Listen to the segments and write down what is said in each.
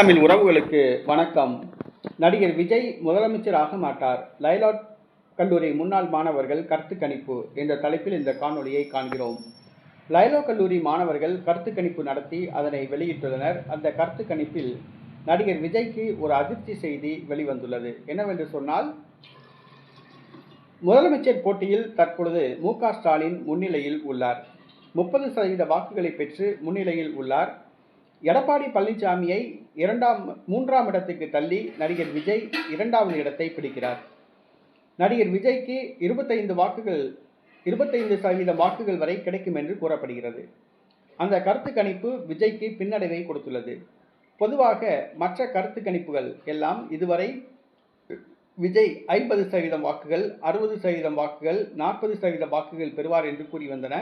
தமிழ் உறவுகளுக்கு வணக்கம். நடிகர் விஜய் முதலமைச்சர் ஆக மாட்டார், லைலா கல்லூரி முன்னாள் மாணவர்கள் கருத்து கணிப்பு என்ற தலைப்பில் இந்த காணொலியை காண்கிறோம். லைலா கல்லூரி மாணவர்கள் கருத்து கணிப்பு நடத்தி அதனை வெளியிட்டுள்ளனர். அந்த கருத்து கணிப்பில் நடிகர் விஜய்க்கு ஒரு அதிர்ச்சி செய்தி வெளிவந்துள்ளது. என்னவென்று சொன்னால், முதலமைச்சர் போட்டியில் தற்பொழுது மு.க. ஸ்டாலின் முன்னிலையில் உள்ளார். 30% வாக்குகளை பெற்று முன்னிலையில் உள்ளார். எடப்பாடி பழனிசாமியை 3ஆம் இடத்துக்கு தள்ளி நடிகர் விஜய் 2வது இடத்தை பிடிக்கிறார். நடிகர் விஜய்க்கு 25% வாக்குகள் வரை கிடைக்கும் என்று கூறப்படுகிறது. அந்த கருத்து கணிப்பு விஜய்க்கு பின்னடைவை கொடுத்துள்ளது. பொதுவாக மற்ற கருத்து கணிப்புகள் எல்லாம் இதுவரை விஜய் 50% வாக்குகள், 60% வாக்குகள், 40% வாக்குகள் பெறுவார் என்று கூறி வந்தன.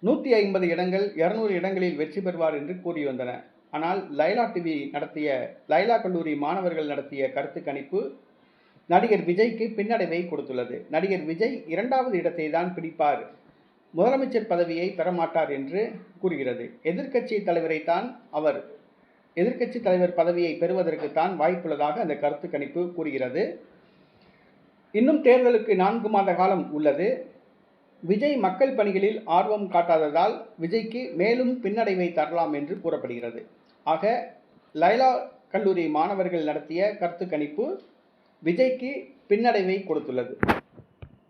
150 இடங்கள், 200 இடங்களில் வெற்றி பெறுவார் என்று கூறி வந்தன. ஆனால் லைலா கல்லூரி மாணவர்கள் நடத்திய கருத்து கணிப்பு நடிகர் விஜய்க்கு பின்னடைவை கொடுத்துள்ளது. நடிகர் விஜய் 2வது இடத்தை தான் பிடிப்பார், முதலமைச்சர் பதவியை பெறமாட்டார் என்று கூறுகிறது. எதிர்க்கட்சி தலைவர் பதவியை பெறுவதற்கு தான் வாய்ப்புள்ளதாக அந்த கருத்து கணிப்பு கூறுகிறது. இன்னும் தேர்தலுக்கு 4 மாத காலம் உள்ளது. விஜய் மக்கள் பணிகளில் ஆர்வம் காட்டாததால் விஜய்க்கு மேலும் பின்னடைவை தரலாம் என்று கூறப்படுகிறது. ஆக, லைலா கல்லூரி மாணவர்கள் நடத்திய கருத்து கணிப்பு விஜய்க்கு பின்னடைவை கொடுத்துள்ளது.